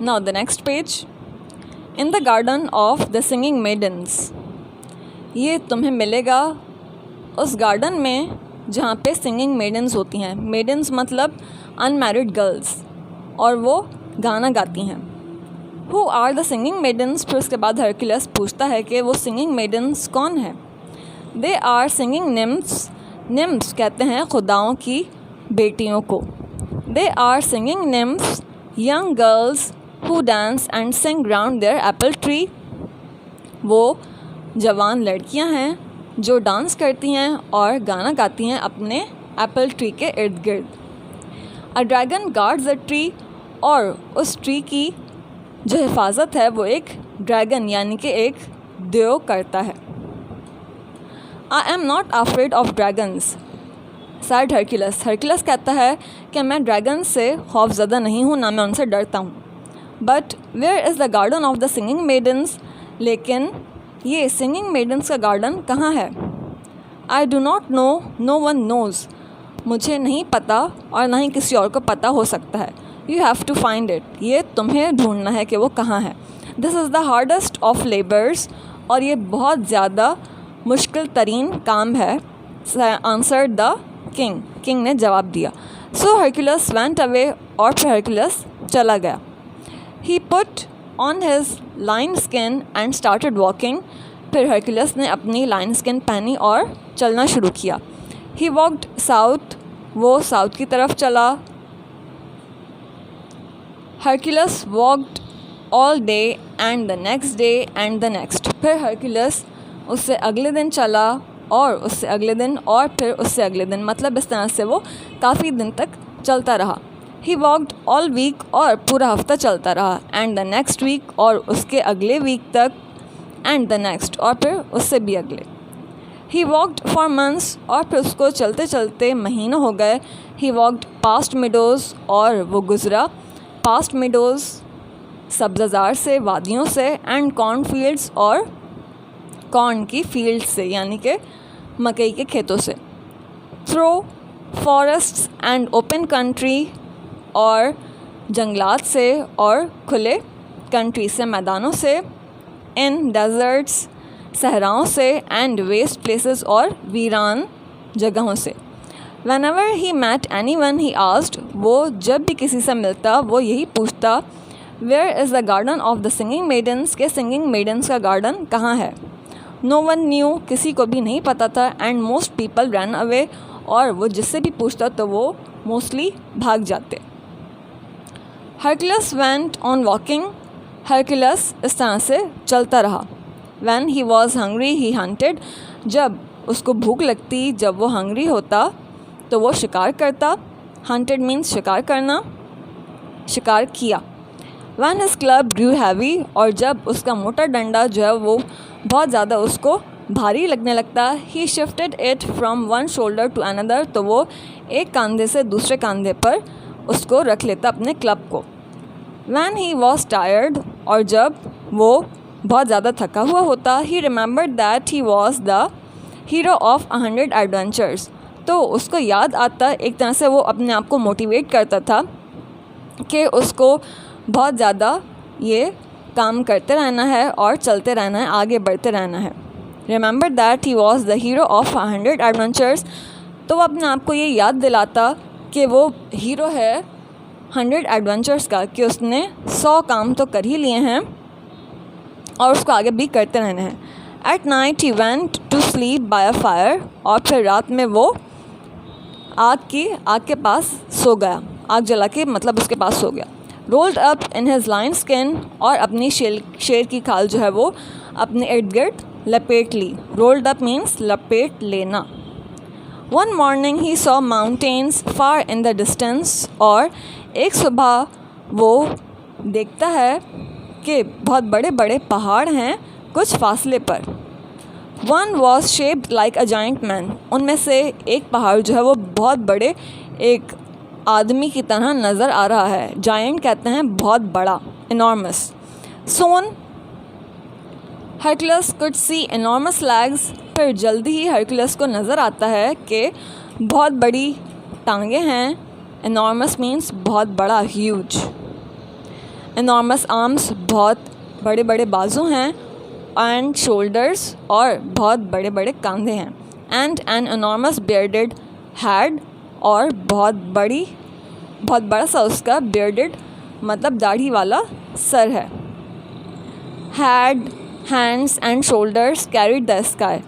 Now the next page. In the garden of the singing maidens. ये तुम्हें मिलेगा उस गार्डन में जहाँ पे सिंगिंग मेडन्स होती हैं. मेडन्स मतलब अनमैरिड गर्ल्स, और वो गाना गाती हैं. Who are the singing maidens. फिर उसके बाद हरक्यूलिस पूछता है कि वो सिंगिंग मेडन्स कौन है. दे आर सिंगिंग निम्फ्स. निम्फ्स कहते हैं खुदाओं की बेटियों को. They are singing nymphs, young girls who dance and sing round their apple tree. वो जवान लड़कियां हैं जो डांस करती हैं और गाना गाती हैं अपने एप्पल ट्री के इर्द गिर्द. A dragon guards a tree. और उस ट्री की जो हिफाजत है वो एक ड्रैगन यानी कि एक देव करता है. I am not afraid of dragons sad Hercules. Hercules कहता है कि मैं ड्रैगन से खौफज़दा नहीं हूँ, ना मैं उनसे डरता हूँ. But where is the garden of the singing maidens. लेकिन ये सिंगिंग मेडन्स का गार्डन कहाँ है. I do not know, no one knows. मुझे नहीं पता और ना ही किसी और को पता हो सकता है. You have to find it. ये तुम्हें ढूंढना है कि वो कहाँ है. This is the hardest of labours. और ये बहुत ज़्यादा मुश्किल तरीन काम है. Answer the king. किंग ने जवाब दिया. So Hercules went away. और फिर हरक्यूलिस चला गया. He put on his lion skin and started walking. फिर हरक्यूलिस ने अपनी लाइन स्किन पहनी और चलना शुरू किया. He walked south. वो साउथ की तरफ चला. Hercules walked all day and the next day and the next. फिर हरक्यूलिस उससे अगले दिन चला और उससे अगले दिन और फिर उससे अगले दिन. मतलब इस तरह से वो काफ़ी दिन तक चलता रहा. He walked all week. और पूरा हफ्ता चलता रहा. And the next week. और उसके अगले वीक तक. And the next. और फिर उससे भी अगले. He walked for months. और फिर उसको चलते चलते महीनों हो गए. He walked past meadows. और वो गुज़रा पास्ट मिडोज़ सब्ज़ार से, वादियों से. And corn fields. और कॉर्न की फील्ड से यानी कि मकई के खेतों से. Throw forests and open country. और जंगलात से और खुले कंट्री से, मैदानों से. इन डेजर्ट्स सहराओं से. एंड वेस्ट प्लेसेस और वीरान जगहों से. Whenever he met anyone he asked. वो जब भी किसी से मिलता वो यही पूछता Where is the garden of the singing maidens. के सिंगिंग मेडन्स का गार्डन कहाँ है. No one knew. किसी को भी नहीं पता था. And most people ran away. और वो जिससे भी पूछता तो वो मोस्टली भाग जाते. Hercules went on walking. Hercules इस तरह से चलता रहा. When he was hungry he hunted. जब उसको भूख लगती, जब वो हंग्री होता तो वो शिकार करता. hunted means शिकार करना, शिकार किया. When his club grew heavy. और जब उसका मोटा डंडा जो है वो बहुत ज़्यादा उसको भारी लगने लगता. he shifted it from one shoulder to another. तो वो एक कंधे से दूसरे कंधे पर उसको रख लेता अपने क्लब को. When he was tired. और जब वो बहुत ज़्यादा थका हुआ होता. he remembered that he was the hero of 100 adventures. तो उसको याद आता, एक तरह से वो अपने आप को मोटिवेट करता था कि उसको बहुत ज़्यादा ये काम करते रहना है और चलते रहना है, आगे बढ़ते रहना है. Remember that he was the hero of 100 adventures. तो वो अपने आप को ये याद दिलाता कि वो हीरो है 100 एडवेंचर्स का, कि उसने 100 काम तो कर ही लिए हैं और उसको आगे भी करते रहना है. At night he went to sleep by a fire. और फिर रात में वो आग के पास सो गया. आग जला के मतलब उसके पास सो गया. Rolled up in his lion skin. और अपनी शेर की खाल जो है वो अपने इर्द गिर्द लपेट ली. Rolled up means लपेट लेना. One morning he saw mountains far in the distance. और एक सुबह वो देखता है कि बहुत बड़े बड़े पहाड़ हैं कुछ फासले पर. One was shaped like a giant man. उनमें से एक पहाड़ जो है वो बहुत बड़े एक आदमी की तरह नज़र आ रहा है. giant कहते हैं बहुत बड़ा, enormous. Soon Hercules could see enormous legs. फिर जल्दी ही हरक्यूलिस को नज़र आता है कि बहुत बड़ी टांगें हैं. enormous means बहुत बड़ा, huge. enormous arms, बहुत बड़े बड़े बाजू हैं, and shoulders, और बहुत बड़े बड़े कंधे हैं, and an enormous bearded head, और बहुत बड़ा सा उसका bearded मतलब दाढ़ी वाला सर है. Had, hands and shoulders carried the sky,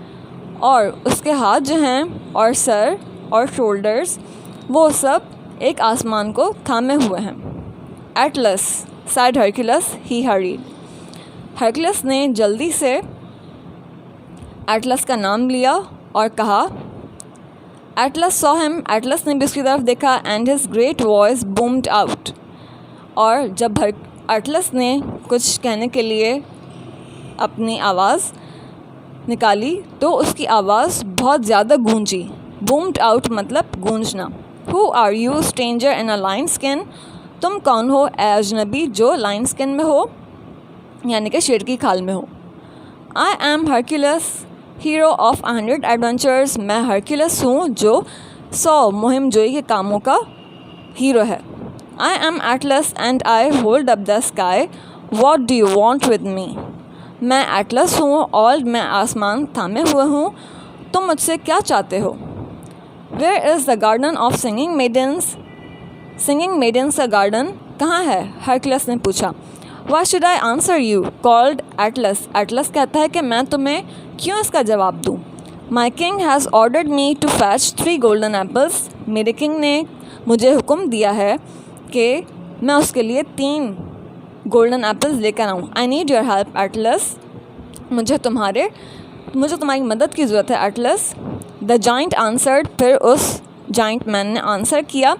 और उसके हाथ जो हैं और सर और shoulders वो सब एक आसमान को थामे हुए हैं. Atlas said Hercules, he hurried. हरक्युलस ने जल्दी से एटलस का नाम लिया और कहा. एटलस saw him, एटलस ने भी उसकी तरफ देखा, and his great voice boomed out. और जब एटलस ने कुछ कहने के लिए अपनी आवाज़ निकाली तो उसकी आवाज़ बहुत ज़्यादा गूंजी. boomed out मतलब गूंजना. Who are you, stranger in a lion skin? तुम कौन हो ए अजनबी जो लाइन स्किन में हो, यानी कि शेर की खाल में हो. I am Hercules, hero of 100 adventures. मैं हरक्युलस हूँ जो 100 मुहिम जोई के कामों का हीरो है. I am Atlas and I hold up the sky. What do you want with me? मैं एटलस हूँ और मैं आसमान थामे हुए हूँ. तुम मुझसे क्या चाहते हो? Where is the garden of singing maidens? Singing maidens का गार्डन कहाँ है? हरक्युलस ने पूछा. Why should I answer you? called Atlas. Atlas कहता है कि मैं तुम्हें क्यों इसका जवाब दूँ. My king has ordered me to fetch 3 golden apples. मेरे किंग ने मुझे हुक्म दिया है कि मैं उसके लिए 3 गोल्डन एप्पल्स लेकर आऊँ. I need your help, Atlas. मुझे तुम्हारी मदद की ज़रूरत है, Atlas. The giant answered. फिर उस giant man ने आंसर किया.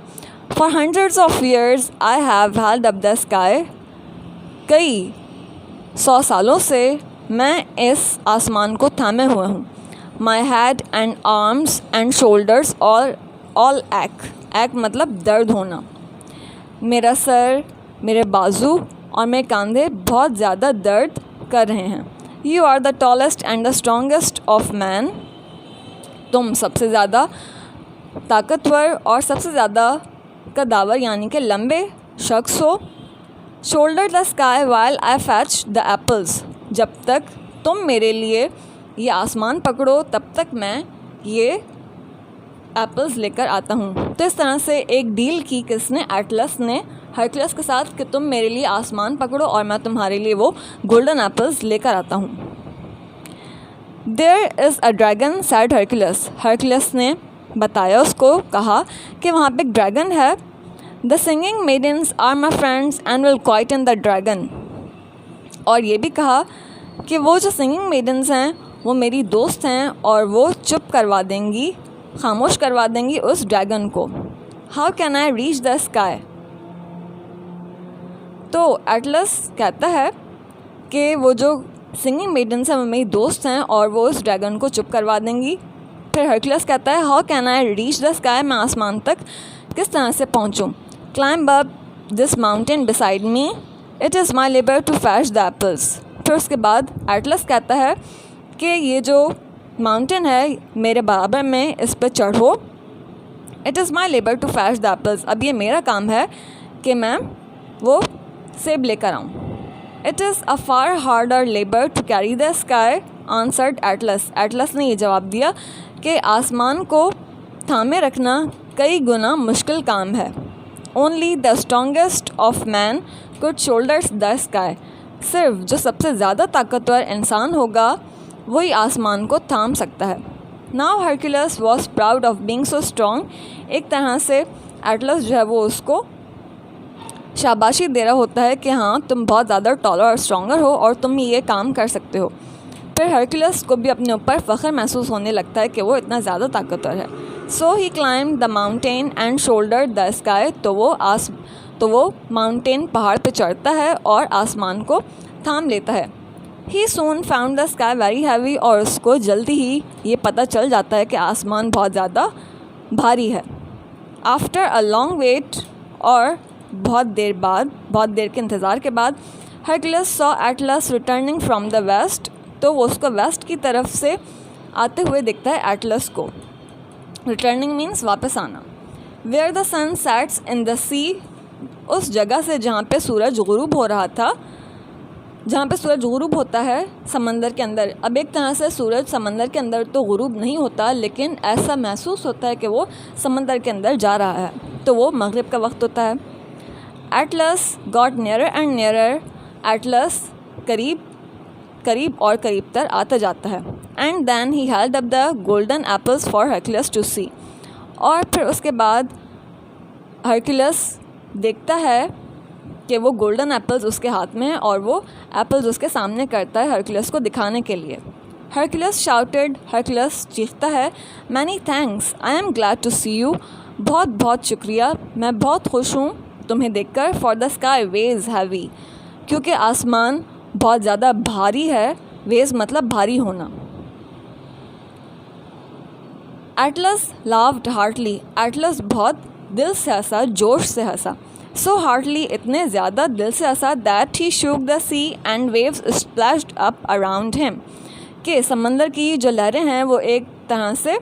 For hundreds of years I have held up the sky. कई 100 सालों से मैं इस आसमान को थामे हुए हूँ. My head and arms and shoulders all ache मतलब दर्द होना. मेरा सर, मेरे बाजू और मेरे कंधे बहुत ज़्यादा दर्द कर रहे हैं. You are the tallest and the strongest of man. तुम सबसे ज़्यादा ताकतवर और सबसे ज़्यादा कदावर यानी कि लंबे शख्स हो. Shoulder the sky while I fetch the apples. जब तक तुम मेरे लिए ये आसमान पकड़ो तब तक मैं ये एप्पल्स लेकर आता हूँ. तो इस तरह से एक डील की किसने? एटलस ने हरक्युलस के साथ कि तुम मेरे लिए आसमान पकड़ो और मैं तुम्हारे लिए वो गोल्डन एप्पल्स लेकर आता हूँ. There is a dragon, said Hercules. हरक्युलस ने बताया, उसको कहा कि वहाँ पे एक ड्रैगन है. The singing maidens are my friends and will quieten the dragon. और ये भी कहा कि वो जो सिंगिंग मेडन्स हैं वो मेरी दोस्त हैं और वो चुप करवा देंगी, खामोश करवा देंगी उस ड्रैगन को. How can I reach the sky? तो एटलस कहता है कि वो जो सिंगिंग मेडन्स हैं वो मेरी दोस्त हैं और वो उस ड्रैगन को चुप करवा देंगी. फिर हरक्युलस कहता है, How can I reach the sky? मैं आसमान तक किस तरह से पहुँचूँ? Climb up this mountain beside me. It is my labor to fetch the apples. फिर उसके बाद एटलस कहता है कि ये जो माउंटेन है मेरे बराबर में, इस पर चढ़ो. It is my labor to fetch the apples. अब ये मेरा काम है कि मैं वो सेब लेकर आऊँ. It is a far harder labor to carry the sky, answered Atlas. Atlas ने ये जवाब दिया कि आसमान को थामे रखना कई गुना मुश्किल काम है. Only the strongest of man could shoulder the sky. सिर्फ जो सबसे ज़्यादा ताकतवर इंसान होगा वही आसमान को थाम सकता है. Now Hercules was proud of being so strong. एक तरह से एटलस जो है वो उसको शाबाशी दे रहा होता है कि हाँ तुम बहुत ज़्यादा टॉलर और स्ट्रॉन्गर हो और तुम ये काम कर सकते हो. फिर हरक्युलस को भी अपने ऊपर फ़ख्र महसूस होने लगता है कि वो इतना ज़्यादा ताकतवर है. So he climbed the mountain and shouldered the sky. तो वो माउंटेन पहाड़ पे चढ़ता है और आसमान को थाम लेता है. He soon found the sky very heavy. और उसको जल्दी ही ये पता चल जाता है कि आसमान बहुत ज़्यादा भारी है. After a long wait, और बहुत देर के इंतज़ार के बाद, Hercules saw Atlas returning from the west. तो वो उसको वेस्ट की तरफ से आते हुए दिखता है एटलस को. रिटर्निंग मीन्स वापस आना. Where the sun sets in the sea. उस जगह से जहाँ पे सूरज गुरूब हो रहा था, जहाँ पे सूरज गुरूब होता है समंदर के अंदर। अब एक तरह से सूरज समंदर के अंदर तो गुरूब नहीं होता, लेकिन ऐसा महसूस होता है कि वो समंदर के अंदर जा रहा है, तो वो मगरिब का वक्त होता है। Atlas got nearer and nearer, Atlas करीब करीब और करीब तर आता जाता है। And then he held up the golden apples for Hercules to see, और फिर उसके बाद हरक्यूलस देखता है कि वो गोल्डन एप्पल्स उसके हाथ में है और वो एप्पल्स उसके सामने करता है हरक्यूलस को दिखाने के लिए। हरक्यूलस शाउटेड, हरक्यूलस चीखता है, many thanks, I am glad to see you, बहुत बहुत शुक्रिया, मैं बहुत खुश हूँ तुम्हें देखकर। For the sky was heavy, क्योंकि आसमान बहुत ज़्यादा भारी है। वेज मतलब भारी होना। एटलस लाफ्ड हार्टली, एटलस बहुत दिल से हंसा, जोश से हंसा। सो हार्टली, इतने ज़्यादा दिल से हंसा, that he shook the sea and waves splashed up around him, कि समंदर की जो लहरें हैं वो एक तरह से